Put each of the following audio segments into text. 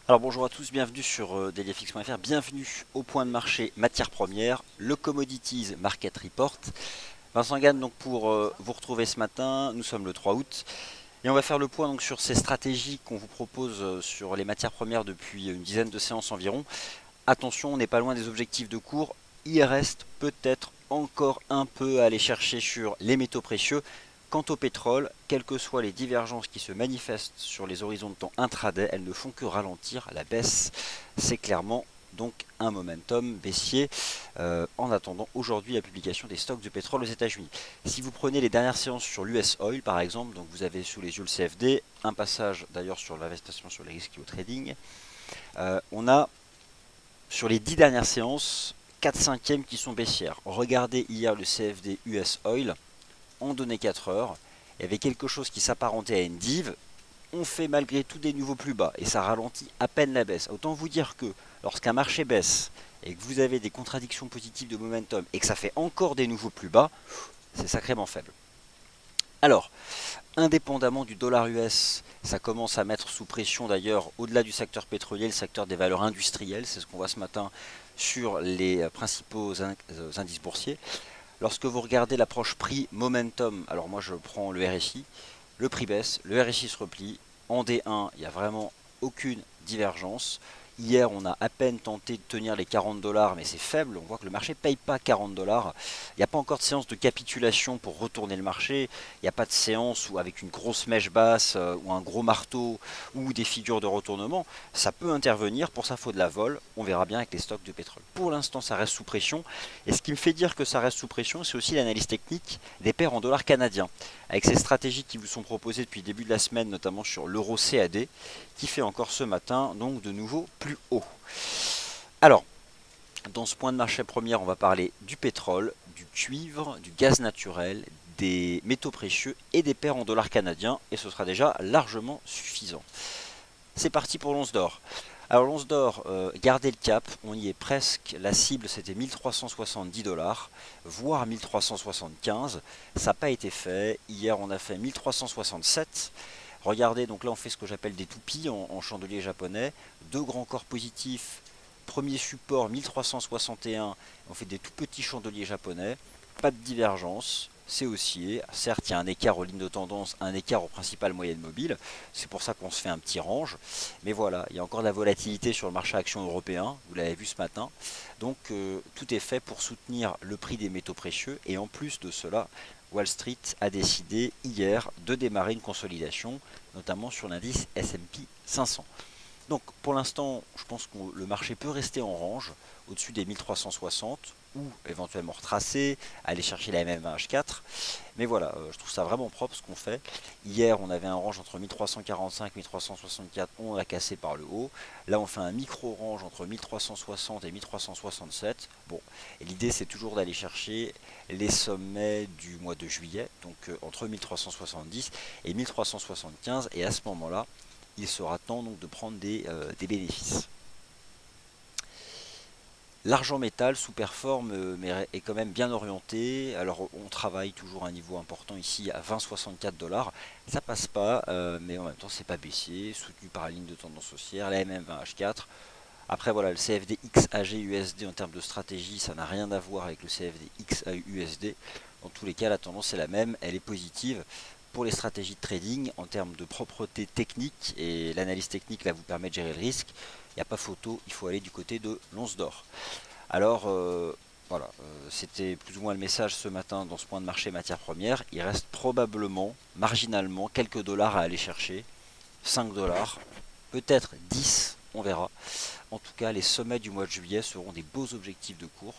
Alors bonjour à tous, bienvenue sur dailyfx.fr, bienvenue au point de marché matières premières, le Commodities Market Report. Vincent Gann donc pour vous retrouver ce matin, nous sommes le 3 août et on va faire le point donc sur ces stratégies qu'on vous propose sur les matières premières depuis une dizaine de séances environ. Attention, on n'est pas loin des objectifs de cours, il reste peut-être encore un peu à aller chercher sur les métaux précieux. Quant au pétrole, quelles que soient les divergences qui se manifestent sur les horizons de temps intraday, elles ne font que ralentir la baisse. C'est clairement donc un momentum baissier en attendant aujourd'hui la publication des stocks de pétrole aux États-Unis. Si vous prenez les dernières séances sur l'US Oil par exemple, donc vous avez sous les yeux le CFD, un passage d'ailleurs sur l'investigation sur les risques et au trading, on a sur les 10 dernières séances 4 cinquièmes qui sont baissières. Regardez hier le CFD US Oil en données 4 heures, il y avait quelque chose qui s'apparentait à une dive, on fait malgré tout des nouveaux plus bas et ça ralentit à peine la baisse. Autant vous dire que lorsqu'un marché baisse et que vous avez des contradictions positives de momentum et que ça fait encore des nouveaux plus bas, c'est sacrément faible. Alors, indépendamment du dollar US, ça commence à mettre sous pression d'ailleurs au-delà du secteur pétrolier, le secteur des valeurs industrielles, c'est ce qu'on voit ce matin sur les principaux indices boursiers. Lorsque vous regardez l'approche prix-momentum, alors moi je prends le RSI, le prix baisse, le RSI se replie, en D1 il n'y a vraiment aucune divergence. Hier on a à peine tenté de tenir les 40 dollars mais c'est faible, on voit que le marché ne paye pas 40 dollars. Il n'y a pas encore de séance de capitulation pour retourner le marché, il n'y a pas de séance où avec une grosse mèche basse ou un gros marteau ou des figures de retournement. Ça peut intervenir, pour ça il faut de la vol, on verra bien avec les stocks de pétrole. Pour l'instant ça reste sous pression et ce qui me fait dire que ça reste sous pression c'est aussi l'analyse technique des paires en dollars canadiens avec ces stratégies qui vous sont proposées depuis le début de la semaine, notamment sur l'euro CAD, qui fait encore ce matin donc de nouveau plus haut. Alors, dans ce point de marché première, on va parler du pétrole, du cuivre, du gaz naturel, des métaux précieux et des paires en dollars canadiens, et ce sera déjà largement suffisant. C'est parti pour l'once d'or. Alors l'once d'or, gardez le cap, on y est presque, la cible c'était 1370 dollars, voire 1375, ça n'a pas été fait, hier on a fait 1367, regardez donc là on fait ce que j'appelle des toupies en chandelier japonais, deux grands corps positifs, premier support 1361, on fait des tout petits chandeliers japonais, pas de divergence, c'est haussier. Certes, il y a un écart aux lignes de tendance, un écart aux principales moyennes mobiles. C'est pour ça qu'on se fait un petit range. Mais voilà, il y a encore de la volatilité sur le marché action européen. Vous l'avez vu ce matin. Donc, tout est fait pour soutenir le prix des métaux précieux. Et en plus de cela, Wall Street a décidé hier de démarrer une consolidation, notamment sur l'indice S&P 500. Donc pour l'instant, je pense que le marché peut rester en range au-dessus des 1360 ou éventuellement retracer, aller chercher la MM20H4. Mais voilà, je trouve ça vraiment propre ce qu'on fait. Hier, on avait un range entre 1345 et 1364, on l'a cassé par le haut. Là, on fait un micro-range entre 1360 et 1367. Bon, et l'idée, c'est toujours d'aller chercher les sommets du mois de juillet, donc entre 1370 et 1375. Et à ce moment-là, il sera temps donc de prendre des bénéfices. L'argent métal sous-performe mais est quand même bien orienté. Alors on travaille toujours à un niveau important ici à 20,64 dollars. Ça passe pas, mais en même temps c'est pas baissier, soutenu par la ligne de tendance haussière, la MM20H4. Après voilà, le CFD XAG USD en termes de stratégie, ça n'a rien à voir avec le CFD XAU USD. Dans tous les cas, la tendance est la même, elle est positive. Pour les stratégies de trading, en termes de propreté technique, et l'analyse technique là vous permet de gérer le risque, il n'y a pas photo, il faut aller du côté de l'once d'or. Alors voilà, c'était plus ou moins le message ce matin dans ce point de marché matières premières. Il reste probablement, marginalement, quelques dollars à aller chercher. 5 dollars, peut-être 10, on verra. En tout cas, les sommets du mois de juillet seront des beaux objectifs de cours.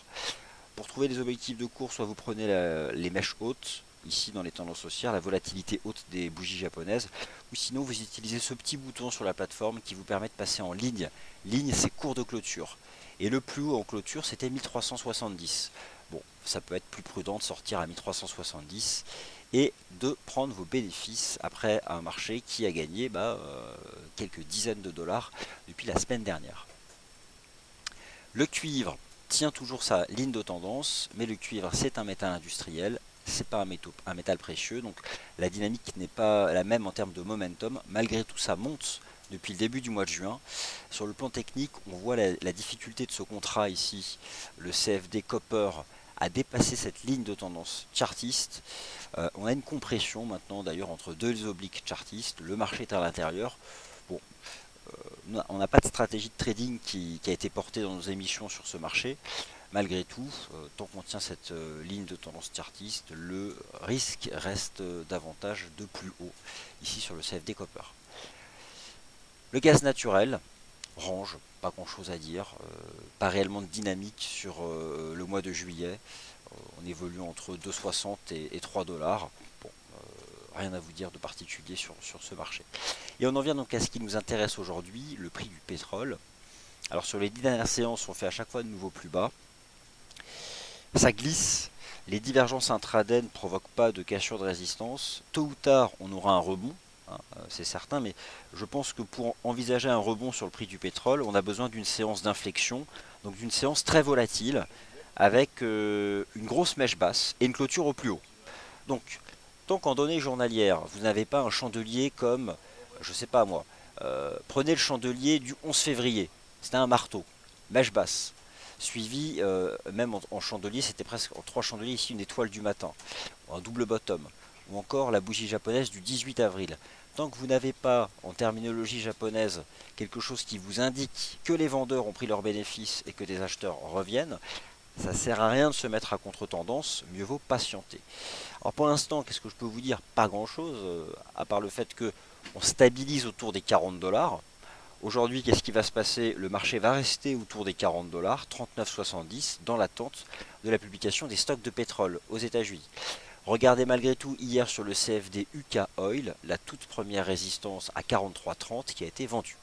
Pour trouver des objectifs de cours, soit vous prenez les mèches hautes, ici dans les tendances haussières, la volatilité haute des bougies japonaises, ou sinon vous utilisez ce petit bouton sur la plateforme qui vous permet de passer en ligne. Ligne, c'est cours de clôture. Et le plus haut en clôture, c'était 1370. Bon, ça peut être plus prudent de sortir à 1370 et de prendre vos bénéfices après un marché qui a gagné quelques dizaines de dollars depuis la semaine dernière. Le cuivre tient toujours sa ligne de tendance, mais le cuivre c'est un métal industriel, c'est pas un métal précieux, donc la dynamique n'est pas la même en termes de momentum. Malgré tout, ça monte depuis le début du mois de juin. Sur le plan technique, on voit la difficulté de ce contrat ici, le CFD Copper, à dépasser cette ligne de tendance chartiste. On a une compression maintenant d'ailleurs entre deux obliques chartistes, le marché est à l'intérieur. Bon, on n'a pas de stratégie de trading qui a été portée dans nos émissions sur ce marché. Malgré tout, tant qu'on tient cette ligne de tendance chartiste, le risque reste davantage de plus haut, ici sur le CFD Copper. Le gaz naturel, range, pas grand chose à dire, pas réellement de dynamique sur le mois de juillet, on évolue entre 2,60 et 3 dollars. Bon, rien à vous dire de particulier sur ce marché. Et on en vient donc à ce qui nous intéresse aujourd'hui, le prix du pétrole. Alors sur les 10 dernières séances, on fait à chaque fois de nouveaux plus bas. Ça glisse, les divergences intraday ne provoquent pas de cassure de résistance. Tôt ou tard, on aura un rebond, hein, c'est certain, mais je pense que pour envisager un rebond sur le prix du pétrole, on a besoin d'une séance d'inflexion, donc d'une séance très volatile, avec une grosse mèche basse et une clôture au plus haut. Donc, tant qu'en données journalières, vous n'avez pas un chandelier comme, je sais pas moi, prenez le chandelier du 11 février, c'était un marteau, mèche basse. Suivi, même en chandelier, c'était presque en 3 chandeliers, ici une étoile du matin, un double bottom, ou encore la bougie japonaise du 18 avril. Tant que vous n'avez pas, en terminologie japonaise, quelque chose qui vous indique que les vendeurs ont pris leurs bénéfices et que des acheteurs reviennent, ça sert à rien de se mettre à contre-tendance, mieux vaut patienter. Alors pour l'instant, qu'est-ce que je peux vous dire? Pas grand-chose, à part le fait que on stabilise autour des 40 dollars. Aujourd'hui, qu'est-ce qui va se passer? Le marché va rester autour des 40 dollars, 39,70, dans l'attente de la publication des stocks de pétrole aux États-Unis. Regardez malgré tout hier sur le CFD UK Oil, la toute première résistance à 43,30 qui a été vendue.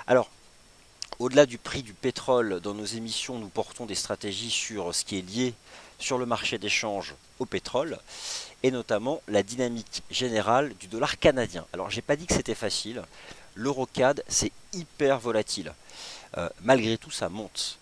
Alors, au-delà du prix du pétrole, dans nos émissions, nous portons des stratégies sur ce qui est lié sur le marché d'échange au pétrole, et notamment la dynamique générale du dollar canadien. Alors, j'ai pas dit que c'était facile. L'Eurocad, c'est hyper volatile. Malgré tout, ça monte.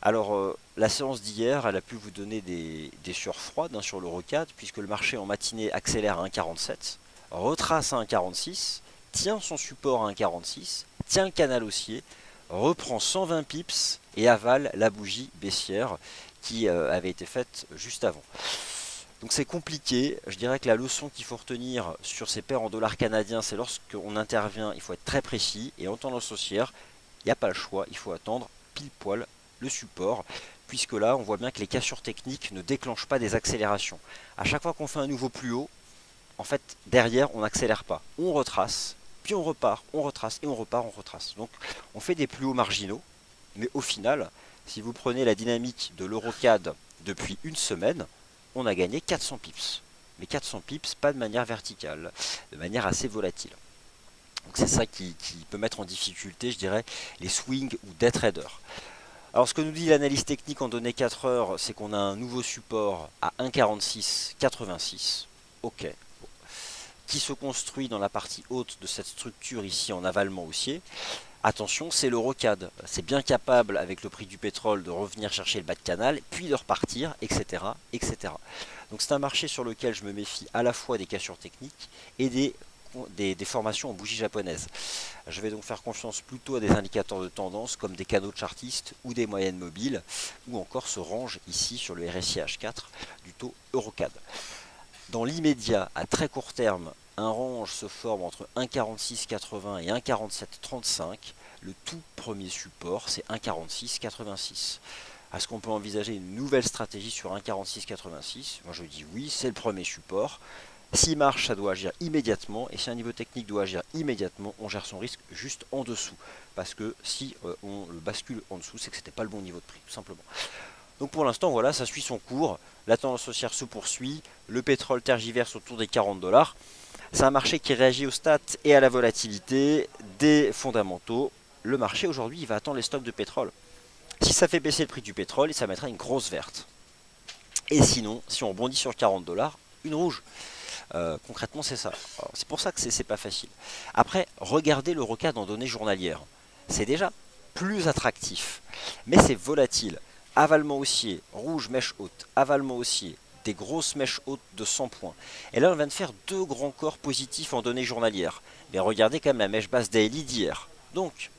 Alors, la séance d'hier, elle a pu vous donner des sueurs froides hein, sur l'Eurocad, puisque le marché en matinée accélère à 1,47, retrace à 1,46, tient son support à 1,46, tient le canal haussier, reprend 120 pips et avale la bougie baissière qui avait été faite juste avant. Donc c'est compliqué, je dirais que la leçon qu'il faut retenir sur ces paires en dollars canadiens, c'est lorsqu'on intervient, il faut être très précis, et en tendance haussière, il n'y a pas le choix, il faut attendre pile poil le support, puisque là on voit bien que les cassures techniques ne déclenchent pas des accélérations. À chaque fois qu'on fait un nouveau plus haut, en fait derrière on n'accélère pas, on retrace, puis on repart, on retrace, et on repart, on retrace. Donc on fait des plus hauts marginaux, mais au final, si vous prenez la dynamique de l'Eurocad depuis une semaine, on a gagné 400 pips. Mais 400 pips, pas de manière verticale, de manière assez volatile. Donc c'est ça qui peut mettre en difficulté, je dirais, les swing ou day traders. Alors ce que nous dit l'analyse technique en données 4 heures, c'est qu'on a un nouveau support à 1,4686. Ok. Bon. Qui se construit dans la partie haute de cette structure ici en avalement haussier. Attention, c'est l'Eurocad. C'est bien capable, avec le prix du pétrole, de revenir chercher le bas de canal, puis de repartir, etc. etc. Donc c'est un marché sur lequel je me méfie à la fois des cassures techniques et des formations en bougie japonaise. Je vais donc faire confiance plutôt à des indicateurs de tendance comme des canaux chartistes ou des moyennes mobiles, ou encore ce range ici sur le RSI H4 du taux Eurocad. Dans l'immédiat, à très court terme, un range se forme entre 1,4680 et 1,4735. Le tout premier support, c'est 1,4686. Est-ce qu'on peut envisager une nouvelle stratégie sur 1,4686? Moi je dis oui, c'est le premier support. S'il marche, ça doit agir immédiatement. Et si un niveau technique doit agir immédiatement, on gère son risque juste en dessous. Parce que si on le bascule en dessous, c'est que ce n'était pas le bon niveau de prix, tout simplement. Donc pour l'instant, voilà, ça suit son cours. La tendance haussière se poursuit. Le pétrole tergiverse autour des 40 dollars. C'est un marché qui réagit aux stats et à la volatilité des fondamentaux. Le marché aujourd'hui, il va attendre les stocks de pétrole. Si ça fait baisser le prix du pétrole, ça mettra une grosse verte. Et sinon, si on rebondit sur 40 dollars, une rouge. Concrètement, c'est ça. C'est pour ça que c'est pas facile. Après, regardez l'Eurocad en données journalières. C'est déjà plus attractif. Mais c'est volatile. Avalement haussier, rouge, mèche haute. Avalement haussier, des grosses mèches hautes de 100 points. Et là, on vient de faire deux grands corps positifs en données journalières. Mais regardez quand même la mèche basse daily d'hier. Donc,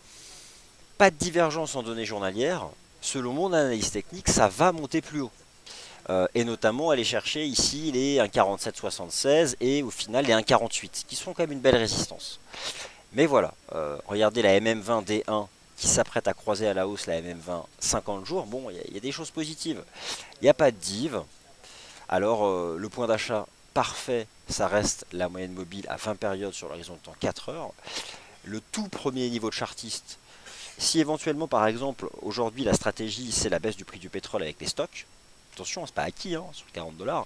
pas de divergence en données journalières. Selon mon analyse technique, ça va monter plus haut. Et notamment aller chercher ici les 1,4776 et au final les 1,48 qui sont quand même une belle résistance. Mais voilà, regardez la MM20 D1 qui s'apprête à croiser à la hausse la MM20 50 jours. Bon, il y a des choses positives. Il n'y a pas de div. Alors le point d'achat parfait, ça reste la moyenne mobile à 20 périodes sur l'horizon de temps 4 heures. Le tout premier niveau de chartiste, si éventuellement par exemple aujourd'hui la stratégie c'est la baisse du prix du pétrole avec les stocks, attention, c'est pas acquis sur 40 $,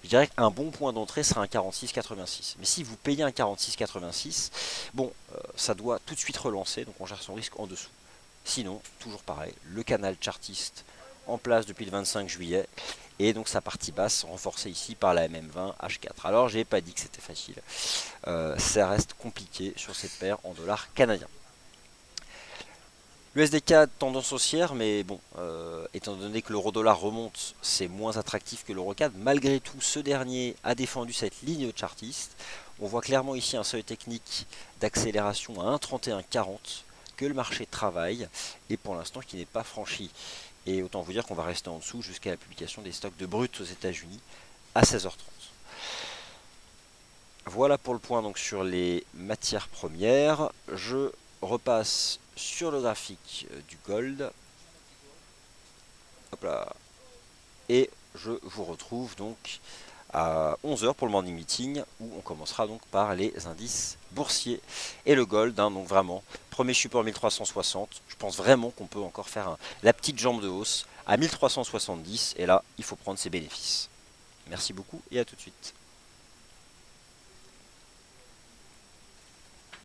je dirais qu'un bon point d'entrée sera un 46,86. Mais si vous payez un 46,86, bon, ça doit tout de suite relancer, donc on gère son risque en dessous. Sinon, toujours pareil, le canal chartiste en place depuis le 25 juillet, et donc sa partie basse renforcée ici par la MM20 H4. Alors j'ai pas dit que c'était facile, ça reste compliqué sur cette paire en dollars canadiens. L'USDK tendance haussière, mais bon, étant donné que l'euro-dollar remonte, c'est moins attractif que l'euro-CAD. Malgré tout, ce dernier a défendu cette ligne chartiste. On voit clairement ici un seuil technique d'accélération à 1,3140 que le marché travaille et pour l'instant qui n'est pas franchi. Et autant vous dire qu'on va rester en dessous jusqu'à la publication des stocks de brut aux États-Unis à 16h30. Voilà pour le point donc sur les matières premières. Je repasse sur le graphique du gold. Hop là. Et je vous retrouve donc à 11 h pour le morning meeting où on commencera donc par les indices boursiers et le gold. Donc vraiment, premier support 1360. Je pense vraiment qu'on peut encore faire la petite jambe de hausse à 1370 et là, il faut prendre ses bénéfices. Merci beaucoup et à tout de suite.